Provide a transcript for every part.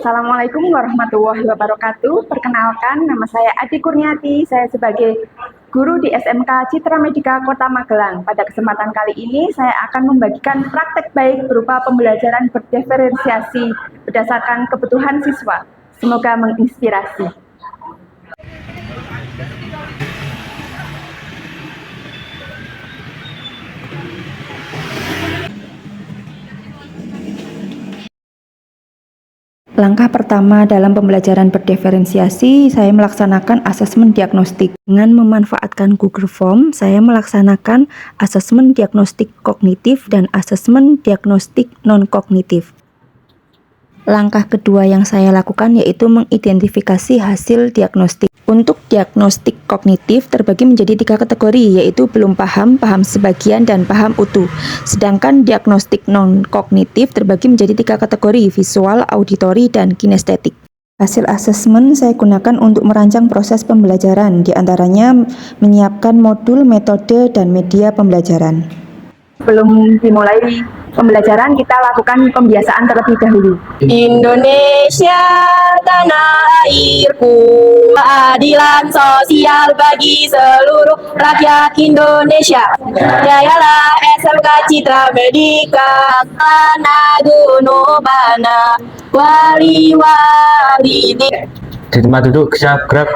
Assalamualaikum warahmatullahi wabarakatuh. Perkenalkan, nama saya Adi Kurniati. Saya sebagai guru di SMK Citra Medika Kota Magelang. Pada kesempatan kali ini, saya akan membagikan praktek baik berupa pembelajaran berdiferensiasi berdasarkan kebutuhan siswa. Semoga menginspirasi. Langkah pertama dalam pembelajaran berdiferensiasi, saya melaksanakan asesmen diagnostik. Dengan memanfaatkan Google Form, saya melaksanakan asesmen diagnostik kognitif dan asesmen diagnostik non-kognitif. Langkah kedua yang saya lakukan yaitu mengidentifikasi hasil diagnostik. Untuk diagnostik kognitif terbagi menjadi 3 kategori, yaitu belum paham, paham sebagian, dan paham utuh. Sedangkan diagnostik non-kognitif terbagi menjadi 3 kategori, visual, auditori, dan kinestetik. Hasil asesmen saya gunakan untuk merancang proses pembelajaran, diantaranya menyiapkan modul, metode, dan media pembelajaran. Sebelum dimulai pembelajaran, kita lakukan pembiasaan terlebih dahulu. Indonesia tanah airku, keadilan sosial bagi seluruh rakyat Indonesia. Jayalah SMK Citra Medika, Tanah Gunubana, wali-wali. Di tempat duduk siap gerak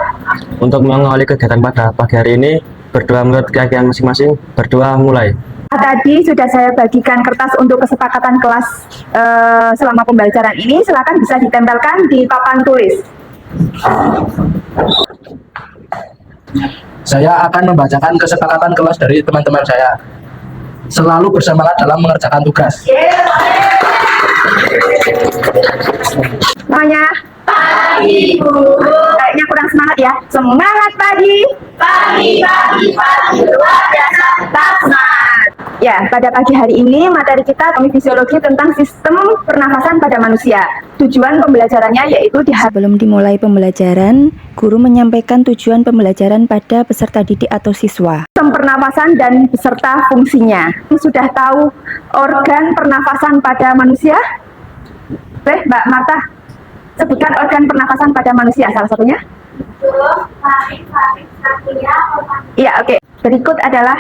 untuk mengawali kegiatan pada pagi hari ini. Berdoa menurut keyakinan masing-masing. Berdoa mulai. Tadi sudah saya bagikan kertas untuk kesepakatan kelas selama pembelajaran ini. Silakan bisa ditempelkan di papan tulis. Saya akan membacakan kesepakatan kelas dari teman-teman saya. Selalu bersemangat dalam mengerjakan tugas. Semuanya. Pagi, Bu. Kayaknya kurang semangat ya. Semangat pagi. Pagi, luar biasa. Tetap semangat. Ya, pada pagi hari ini materi kita fisiologi tentang sistem pernafasan pada manusia. Tujuan pembelajarannya yaitu Sebelum dimulai pembelajaran, guru menyampaikan tujuan pembelajaran pada peserta didik atau siswa. Sistem pernafasan dan beserta fungsinya. Sudah tahu organ pernafasan pada manusia? Boleh, Mbak Marta, sebutkan organ pernafasan pada manusia salah satunya. Iya, oke. Berikut adalah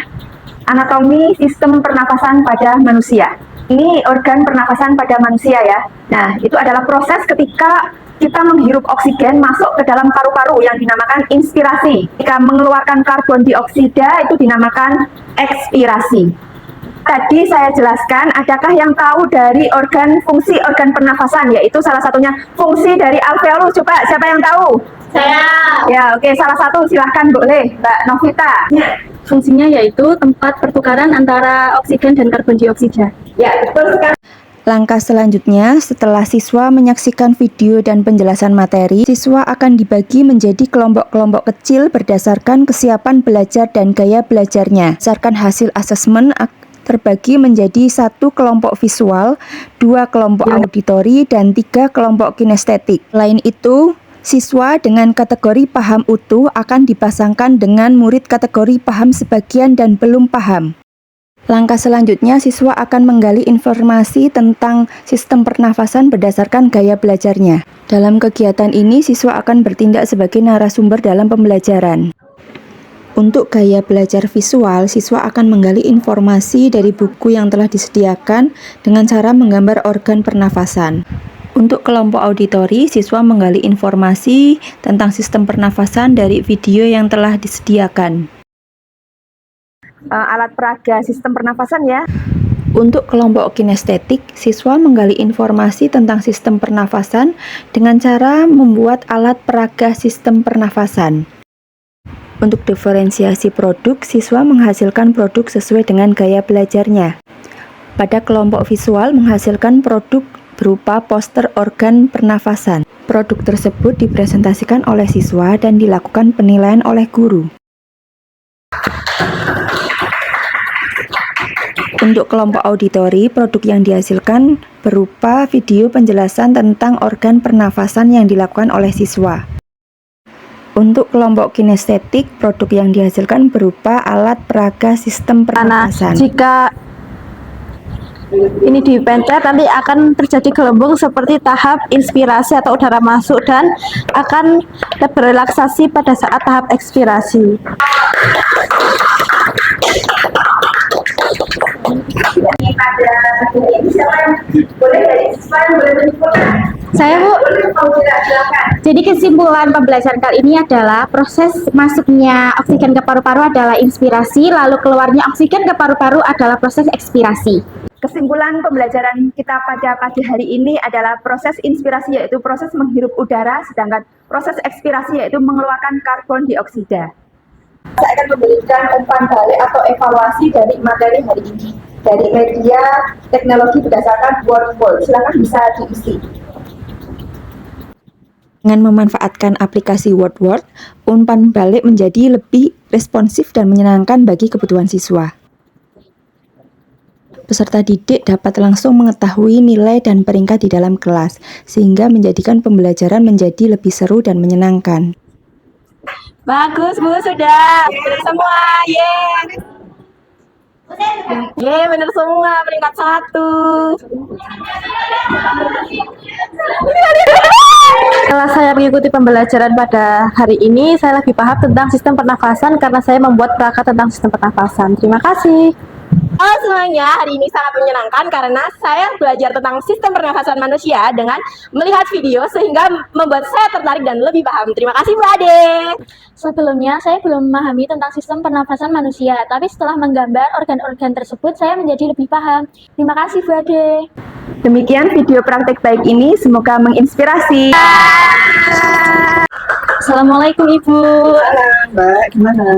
anatomi sistem pernafasan pada manusia. Ini organ pernafasan pada manusia ya. Nah, itu adalah proses ketika kita menghirup oksigen masuk ke dalam paru-paru yang dinamakan inspirasi. Ketika mengeluarkan karbon dioksida itu dinamakan ekspirasi. Tadi saya jelaskan, adakah yang tahu dari fungsi organ pernafasan, yaitu salah satunya fungsi dari alveolus. Coba siapa yang tahu? Saya. Ya, oke, salah satu silahkan boleh, Mbak Novita. Fungsinya yaitu tempat pertukaran antara oksigen dan karbon dioksida. Ya, betul sekali. Langkah selanjutnya, setelah siswa menyaksikan video dan penjelasan materi, siswa akan dibagi menjadi kelompok-kelompok kecil berdasarkan kesiapan belajar dan gaya belajarnya. Berdasarkan hasil asesmen terbagi menjadi 1 kelompok visual, 2 kelompok auditori, dan 3 kelompok kinestetik. Selain itu, siswa dengan kategori paham utuh akan dipasangkan dengan murid kategori paham sebagian dan belum paham. Langkah selanjutnya, siswa akan menggali informasi tentang sistem pernafasan berdasarkan gaya belajarnya. Dalam kegiatan ini, siswa akan bertindak sebagai narasumber dalam pembelajaran. Untuk gaya belajar visual, siswa akan menggali informasi dari buku yang telah disediakan dengan cara menggambar organ pernafasan. Untuk kelompok auditori, siswa menggali informasi tentang sistem pernafasan dari video yang telah disediakan. Alat peraga sistem pernafasan ya. Untuk kelompok kinestetik, siswa menggali informasi tentang sistem pernafasan dengan cara membuat alat peraga sistem pernafasan. Untuk diferensiasi produk, siswa menghasilkan produk sesuai dengan gaya belajarnya. Pada kelompok visual menghasilkan produk berupa poster organ pernafasan. Produk tersebut dipresentasikan oleh siswa dan dilakukan penilaian oleh guru. Untuk kelompok auditori, produk yang dihasilkan berupa video penjelasan tentang organ pernafasan yang dilakukan oleh siswa. Untuk kelompok kinestetik, produk yang dihasilkan berupa alat peraga sistem pernafasan. ini dipencet, nanti akan terjadi gelembung seperti tahap inspirasi atau udara masuk dan akan berrelaksasi pada saat tahap ekspirasi. Saya Bu. Jadi kesimpulan pembelajaran kali ini adalah proses masuknya oksigen ke paru-paru adalah inspirasi, lalu keluarnya oksigen ke paru-paru adalah proses ekspirasi. Kesimpulan pembelajaran kita pada pagi hari ini adalah proses inspirasi yaitu proses menghirup udara, sedangkan proses ekspirasi yaitu mengeluarkan karbon dioksida. Saya akan memberikan umpan balik atau evaluasi dari materi hari ini dari media teknologi berdasarkan Word. Silakan bisa diisi. Dengan memanfaatkan aplikasi Word, umpan balik menjadi lebih responsif dan menyenangkan bagi kebutuhan siswa. Peserta didik dapat langsung mengetahui nilai dan peringkat di dalam kelas, sehingga menjadikan pembelajaran menjadi lebih seru dan menyenangkan. Bagus Bu, sudah semua, bener semua, peringkat 1. Setelah saya mengikuti pembelajaran pada hari ini, saya lebih paham tentang sistem pernafasan karena saya membuat perangkat tentang sistem pernafasan. Terima kasih. Halo semuanya, hari ini sangat menyenangkan karena saya belajar tentang sistem pernafasan manusia dengan melihat video sehingga membuat saya tertarik dan lebih paham. Terima kasih Bu Ade. Sebelumnya saya belum memahami tentang sistem pernafasan manusia, tapi setelah menggambar organ-organ tersebut saya menjadi lebih paham. Terima kasih Bu Ade. Demikian video praktek baik ini, semoga menginspirasi. Assalamualaikum Ibu. Mbak, gimana?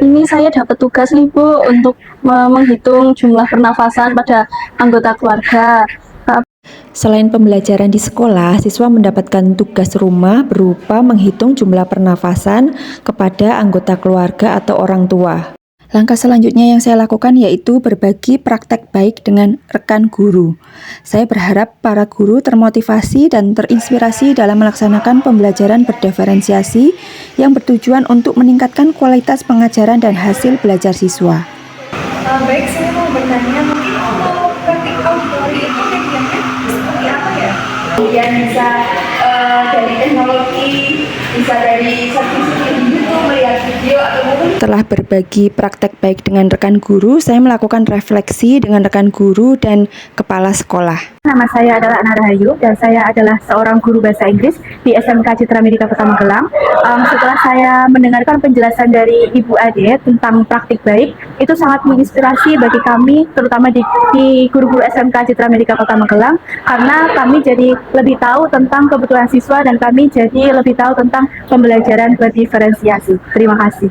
Ini saya dapat tugas nih Bu untuk menghitung jumlah pernafasan pada anggota keluarga. Selain pembelajaran di sekolah, siswa mendapatkan tugas rumah berupa menghitung jumlah pernafasan kepada anggota keluarga atau orang tua. Langkah selanjutnya yang saya lakukan yaitu berbagi praktek baik dengan rekan guru. Saya berharap para guru termotivasi dan terinspirasi dalam melaksanakan pembelajaran berdiferensiasi yang bertujuan untuk meningkatkan kualitas pengajaran dan hasil belajar siswa. Baik, saya mau bertanya, mungkin kalau praktik auditori itu medianya seperti apa ya? Kemudian bisa dari teknologi, bisa dari servis-servis di YouTube, melihat video, atau mungkin Setelah berbagi praktek baik dengan rekan guru, saya melakukan refleksi dengan rekan guru dan kepala sekolah. Nama saya adalah Ana Rahayu dan saya adalah seorang guru bahasa Inggris di SMK Citra Medika Kota Magelang. Setelah saya mendengarkan penjelasan dari Ibu Ade tentang praktik baik, itu sangat menginspirasi bagi kami, terutama di guru-guru SMK Citra Medika Kota Magelang, karena kami jadi lebih tahu tentang kebutuhan siswa dan kami jadi lebih tahu tentang pembelajaran berdiferensiasi. Terima kasih.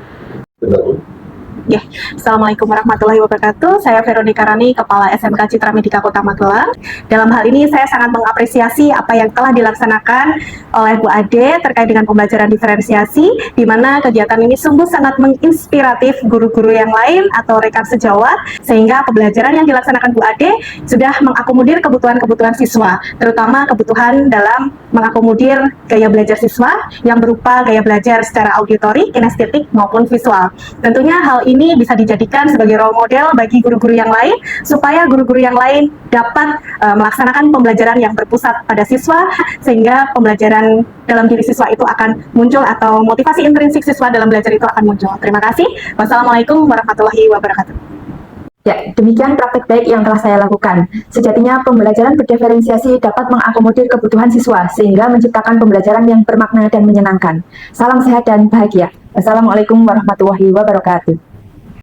Ya, Assalamualaikum warahmatullahi wabarakatuh. Saya Veronica Rani, Kepala SMK Citra Medika Kota Magelang. Dalam hal ini saya sangat mengapresiasi apa yang telah dilaksanakan oleh Bu Ade terkait dengan pembelajaran diferensiasi, di mana kegiatan ini sungguh sangat menginspiratif guru-guru yang lain atau rekan sejawat, sehingga pembelajaran yang dilaksanakan Bu Ade sudah mengakomodir kebutuhan-kebutuhan siswa, terutama kebutuhan dalam mengakomodir gaya belajar siswa yang berupa gaya belajar secara auditori, kinestetik maupun visual. Tentunya hal ini bisa dijadikan sebagai role model bagi guru-guru yang lain supaya guru-guru yang lain dapat melaksanakan pembelajaran yang berpusat pada siswa, sehingga pembelajaran dalam diri siswa itu akan muncul atau motivasi intrinsik siswa dalam belajar itu akan muncul. Terima kasih. Wassalamualaikum warahmatullahi wabarakatuh. Ya, demikian praktek baik yang telah saya lakukan. Sejatinya pembelajaran berdiferensiasi dapat mengakomodir kebutuhan siswa sehingga menciptakan pembelajaran yang bermakna dan menyenangkan. Salam sehat dan bahagia. Wassalamualaikum warahmatullahi wabarakatuh.